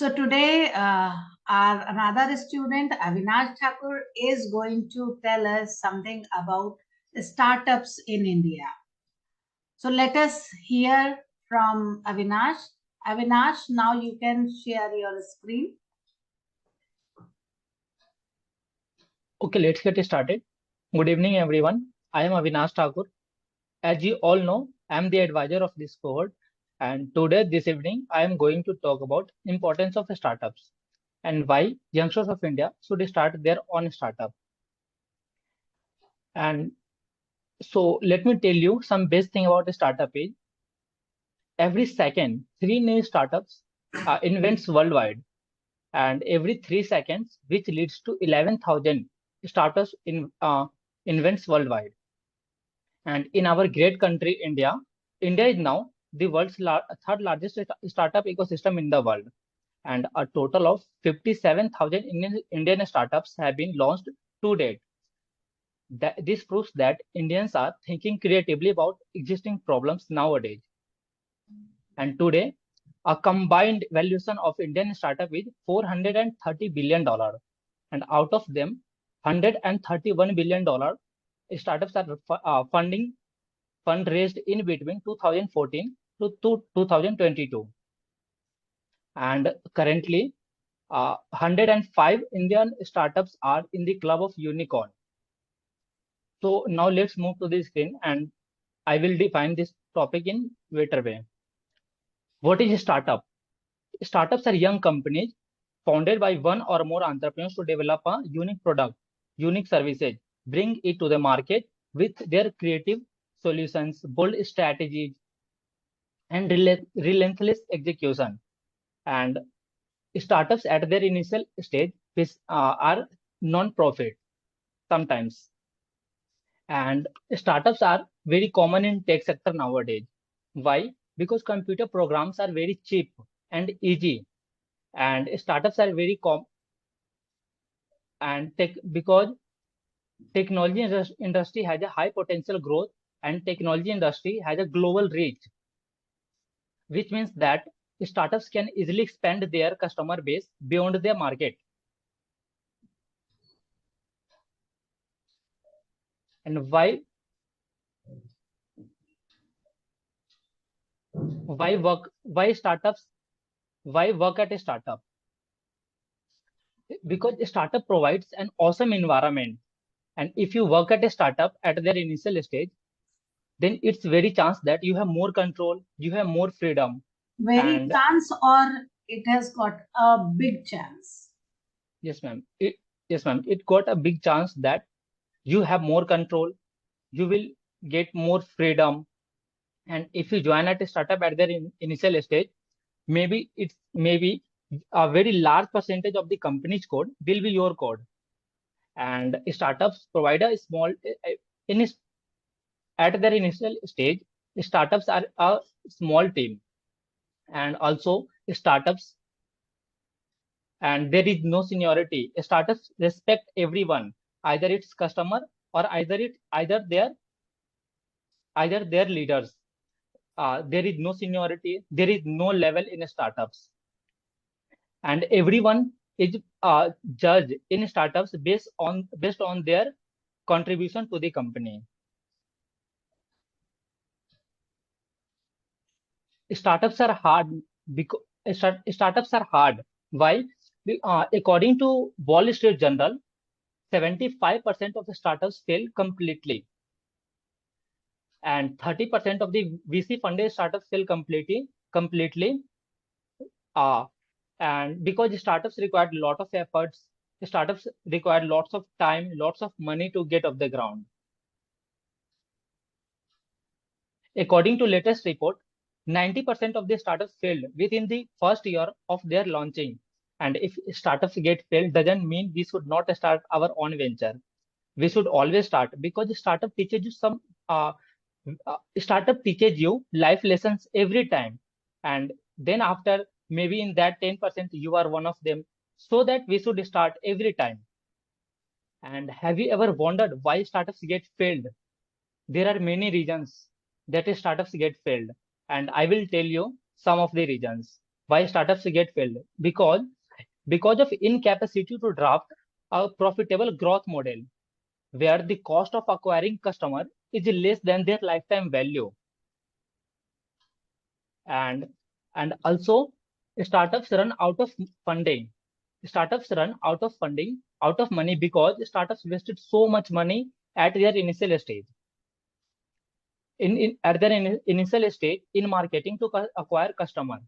So today, our another student, Avinash Thakur, is going to tell us something about startups in India. So let us hear from Avinash. Avinash, now you can share your screen. Okay, let's get started. Good evening, everyone. I am Avinash Thakur. As you all know, I am the advisor of this cohort, and today, this evening, I am going to talk about importance of startups and why youngsters of India should start their own startup. And so, let me tell you some best thing about a startup is every second, three new startups invents worldwide, and every 3 seconds, which leads to 11,000 startups invents worldwide. And in our great country, India, India is now the world's third largest startup ecosystem in the world. And a total of 57,000 Indian startups have been launched to date. This proves that Indians are thinking creatively about existing problems nowadays. And today, a combined valuation of Indian startup is $430 billion. And out of them, $131 billion startups are funding fundraised in between 2014 to 2022. And currently, 105 Indian startups are in the club of unicorn. So now let's move to the screen and I will define this topic in better way. What is a startup? Startups are young companies founded by one or more entrepreneurs to develop a unique product, unique services, bring it to the market with their creative solutions, bold strategies, and relentless execution. And startups at their initial stage are non-profit sometimes. And startups are very common in tech sector nowadays. Why? Because computer programs are very cheap and easy. And startups are very and tech because technology industry has a high potential growth and technology industry has a global reach, which means that startups can easily expand their customer base beyond their market. And why work at a startup? Because a startup provides an awesome environment. And if you work at a startup at their initial stage, then it's very chance that you have more control, you have more freedom. Very And chance, or it has got a big chance. yes, ma'am. Yes, ma'am. It got a big chance that you have more control, you will get more freedom. And if you join at a startup at their initial stage, maybe a very large percentage of the company's code will be your code. And startups provide a small in at their initial stage, startups are a small team, and also startups, and there is no seniority. Startups respect everyone, either its customer or either their leaders. There is no seniority, there is no level in startups, and everyone is judged in startups based on their contribution to the company. Startups are hard because startups are hard. Why? According to Wall Street Journal, 75% of the startups fail completely, and 30% of the VC funded startups fail completely. Uh, and because startups require a lot of efforts, startups require lots of time, lots of money to get off the ground. According to latest report, 90% of the startups failed within the first year of their launching. And if startups get failed, doesn't mean we should not start our own venture. We should always start because startup teaches you startup teaches you life lessons every time. And then after maybe in that 10% you are one of them. So that we should start every time. And have you ever wondered why startups get failed? There are many reasons that startups get failed, and I will tell you some of the reasons. Why startups get failed? Because of incapacity to draft a profitable growth model where the cost of acquiring customer is less than their lifetime value. And and also startups run out of funding. Startups run out of funding, out of money, because startups wasted so much money at their initial stage. At their initial stage in marketing to acquire customer.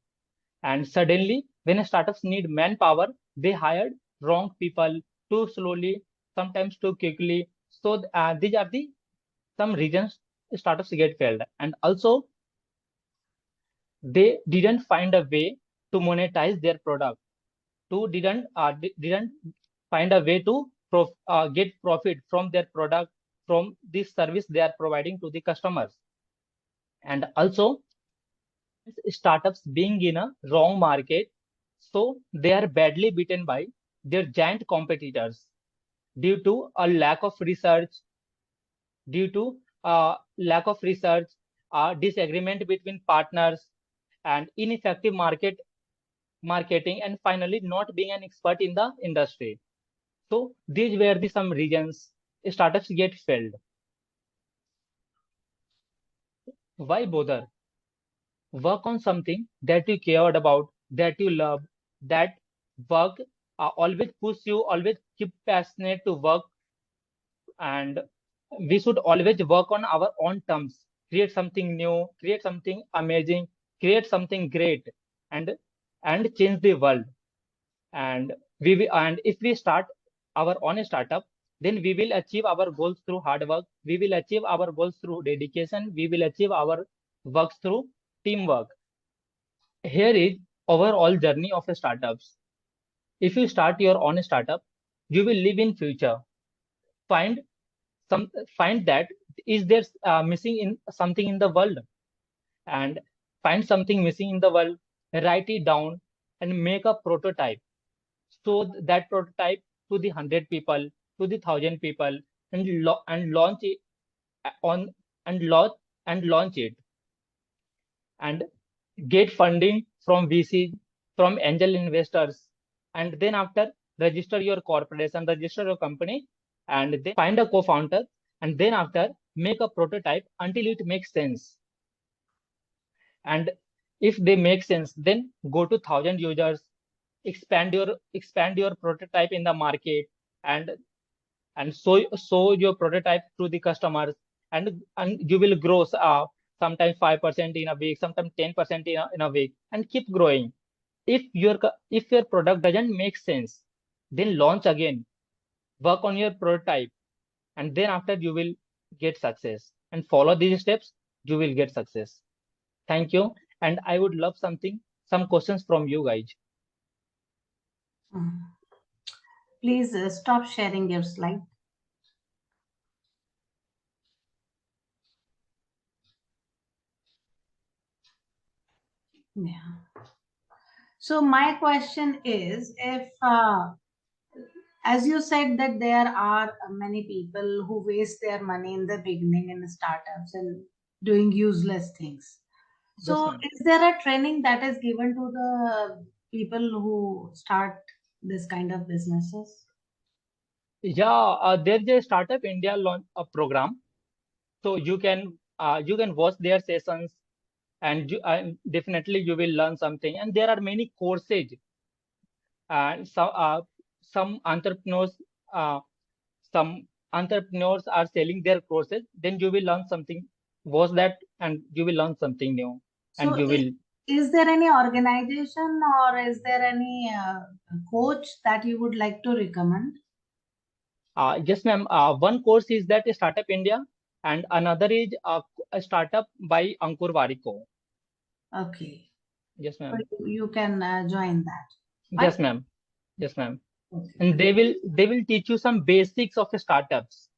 And suddenly, when startups need manpower, they hired wrong people too slowly, sometimes too quickly. So these are the some reasons startups get failed. And also, they didn't find a way to monetize their product. Didn't find a way to get profit from their product, from this service they are providing to the customers. And also, startups being in a wrong market, so they are badly beaten by their giant competitors due to a lack of research, due to lack of research, disagreement between partners, and ineffective marketing, and finally not being an expert in the industry. So these were the some reasons startups get failed. Why bother? Work on something that you cared about, that you love, that work always push you, always keep passionate to work. And we should always work on our own terms, create something new, create something amazing, create something great, and change the world. And and if we start our own startup, then we will achieve our goals through hard work, we will achieve our goals through dedication, we will achieve our works through teamwork. Here is overall journey of a startups. If you start your own startup, you will live in future. Find some find that is there missing in something in the world, and find something missing in the world, write it down, and make a prototype. So that prototype to the 100 people, to the 1,000 people, and launch it on and launch it, and get funding from VC, from angel investors, and then after register your corporation, register your company, and then find a co-founder, and then after make a prototype until it makes sense. And if they make sense, then go to 1,000 users, expand your prototype in the market, and show your prototype to the customers, and you will grow sometimes 5% in a week, sometimes 10% in a week, and keep growing. If your product doesn't make sense, then launch again, work on your prototype, and then after you will get success, and follow these steps, you will get success. Thank you. And I would love some questions from you guys. Mm. Please stop sharing your slide. Yeah. So my question is, if as you said that there are many people who waste their money in the beginning in startups and doing useless things. Yes, So ma'am. is there a training that is given to the people who start this kind of businesses? Yeah, there's a Startup India launch a program, so you can watch their sessions, and definitely you will learn something. And there are many courses, and some entrepreneurs uh, some entrepreneurs are selling their courses. Then you will learn something. Watch that, and you will learn something new, and So you will. is there any organization or is there any coach that you would like to recommend? Yes, ma'am. One course is that Startup India, and another is a startup by Ankur Wariko. Okay. Yes, So ma'am. you can join that. Fine. Yes, ma'am. Yes, ma'am. Okay. And they will teach you some basics of startups.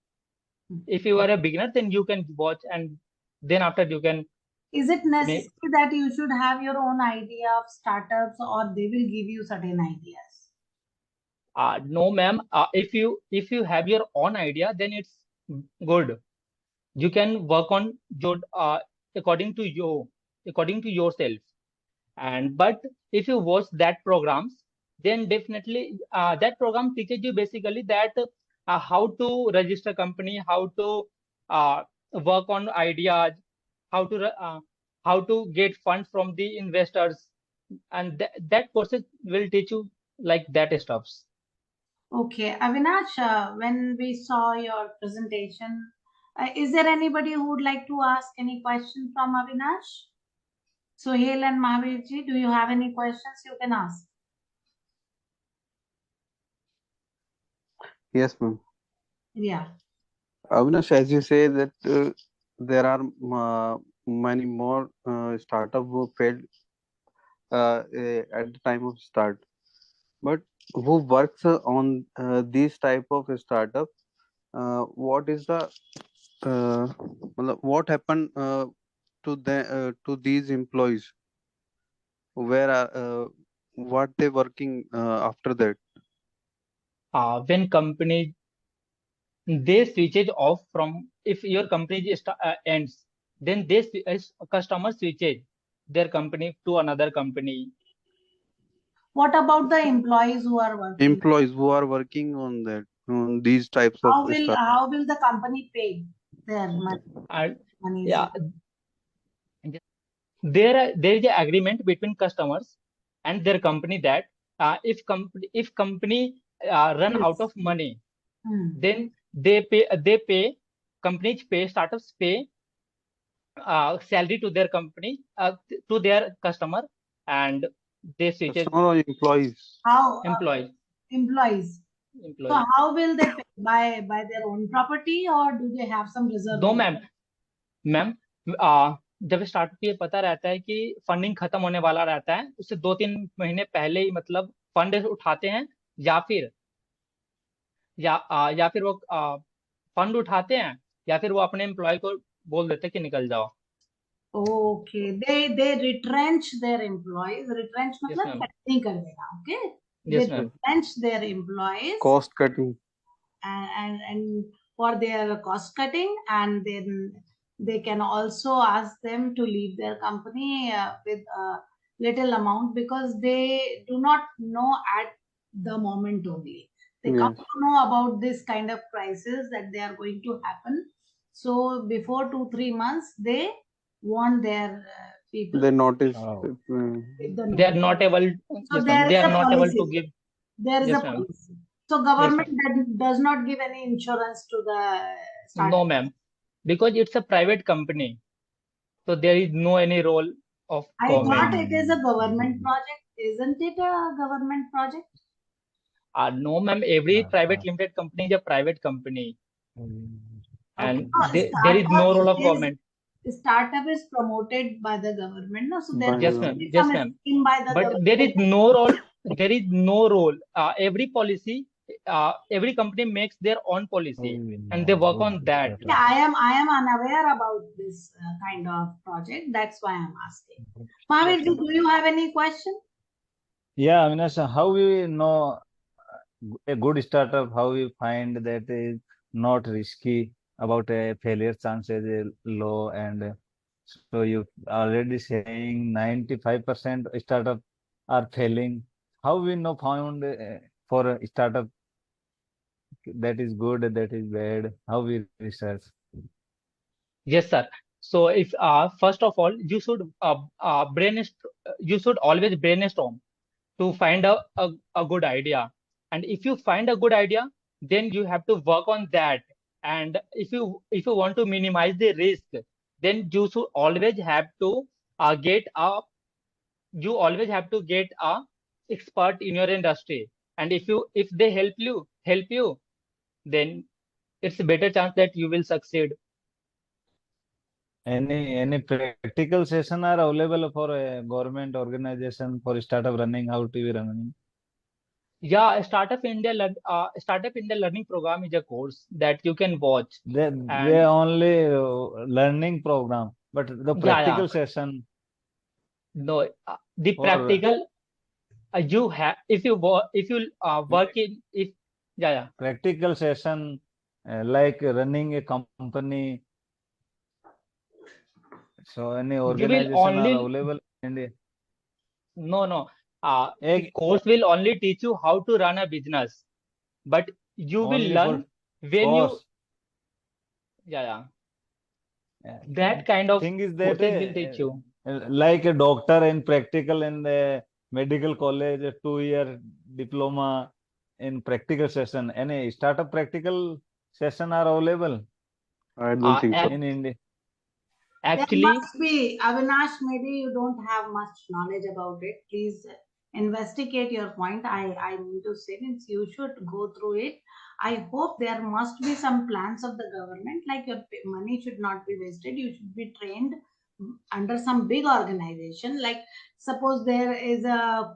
If you are a beginner, then you can watch, and then after you can Is it make. necessary that you should have your own idea of startups or they will give you certain ideas? No, ma'am. If you have your own idea, then it's good. You can work on your according to you, according to yourself. And but if you watch that programs, then definitely that program teaches you basically that how to register company, how to uh, work on ideas, how to how to get funds from the investors, and that courses will teach you like that stuffs. Okay, Avinash, when we saw your presentation, is there anybody who would like to ask any question from Avinash? Sohail and Mahavirji, do you have any questions you can ask? Yes, ma'am. Yeah. Avinash, as you say that there are many more startup who failed at the time of start, but who works on these type of startup? What is the what happened to these employees? Where are what they working after that? When company they switch it off from, if your company ends, then they customer switches their company to another company. What about the employees who are working? Employees who are working on that on these types of startup. How will the company pay their And money? yeah, there is an agreement between customers and their company that if company run out Yes. of money, Hmm. then they pay companies pay startups pay salary to their company, to their customer, and they switches Customer or employees? How employees employees? So employees. how will they pay? By their own property, or do they have some दो reservation? Ma'am जब startup ये पता रहता है कि funding खत्म होने वाला रहता है, उससे 2-3 महीने पहले ही मतलब फंड उठाते हैं, या फिर या फिर वो फंड उठाते हैं, या फिर वो अपने एम्प्लॉय को बोल देते हैं कि निकल जाओ. Okay, they retrench their employees. Retrench yes मतलब मैम. cut नहीं कर देना. Okay, they yes ma'am. retrench their employees Cost cutting. and for their cost cutting, and then they can also ask them to leave their company with a little amount, because they do not know at the moment only. They come Yes. to know about this kind of crisis that they are going to happen. So before 2-3 months, they want their people They notice. Oh, with the They are notice. not able. So Yes ma'am, there they is are a not able to policy. give. There is a Yes ma'am. policy. So Yes government ma'am. does not give any insurance to the No startup. ma'am, because it's a private company, so there is no any role of I government. thought it is a government project. Isn't it a government project? No ma'am, every uh, private limited company is a private company, Okay. and No, there is no role of government. startup is promoted by the government. No, so there By Yes must ma'am. be Yes some ma'am. scheme by the But there is government. no role. There is no role. Every policy, every company makes their own how policy, we and they know work good on that. Yeah, startup? I am unaware about this kind of project. That's why I'm asking. Yes Mahavir, ma'am. do you have any question? Yeah, Avinash, how we know a good startup? How we find that is not risky about a failure chances is low, and so you already saying 95% startup are failing. How we know found for a startup that is good, that is bad? How we research? Yes sir. So if first of all, you should always brainstorm to find a good idea. And if you find a good idea, then you have to work on that. And if you want to minimize the risk, then get a you always have to get a expert in your industry. And if they help you, then it's a better chance that you will succeed. Any practical session are available for a government organization for startup running? How to be running? Yeah, Startup India learning program is a course that you can watch. They And only learning program, but the yeah, practical session no, the for practical, you have if you work in if yeah, yeah, practical session like running a company. So any you will organization are only available in India. No. The Egg course will only teach you how to run a business, but you will only for learn when you, course. yeah. Yeah. That kind of Thing is that courses will teach you. like a doctor in practical in the medical college, a 2 year diploma in practical session. Any startup practical session are available I don't think so. Ac in India. There Actually, must be, Avinash, maybe you don't have much knowledge about it. Please investigate your point. I mean to say, means you should go through it. I hope there must be some plans of the government, like your money should not be wasted. You should be trained under some big organization. Like suppose there is a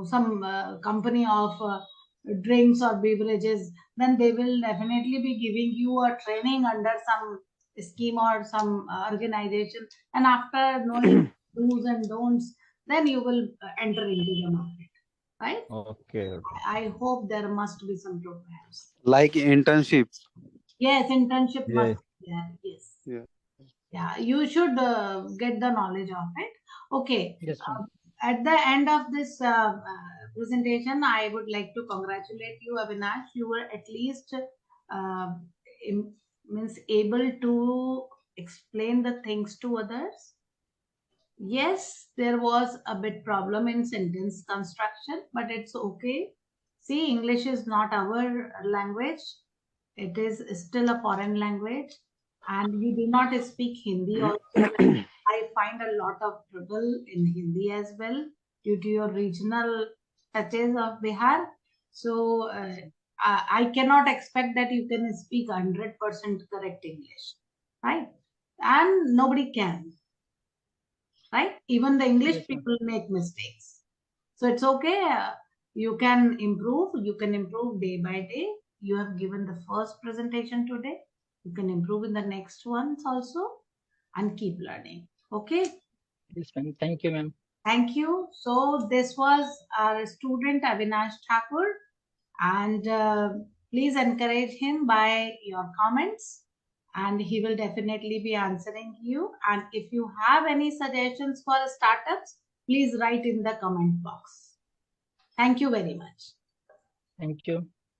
some company of drinks or beverages, then they will definitely be giving you a training under some scheme or some organization, and after knowing do's and don'ts, then you will enter into the market, right? Okay, okay. I hope there must be some programs. Like internship. Yes, internship must Yeah. be there. Yes. Yeah. Yeah, you should get the knowledge of it. Okay. yes, ma'am. At the end of this presentation, I would like to congratulate you, Avinash. You were at least uh, means able to explain the things to others. Yes, there was a bit problem in sentence construction, but it's okay. See, English is not our language. It is still a foreign language, and you do not speak Hindi also. I find a lot of trouble in Hindi as well due to your regional touches of Bihar. So I cannot expect that you can speak 100% correct English, right? And nobody can, right? Even the English Yes, ma'am. people make mistakes. So it's okay. You can improve. You can improve day by day. You have given the first presentation today. You can improve in the next ones also and keep learning. Okay. Yes, ma'am. Thank you, ma'am. Thank you. So this was our student Avinash Thakur, and please encourage him by your comments, and he will definitely be answering you. And if you have any suggestions for startups, please write in the comment box. Thank you very much. Thank you.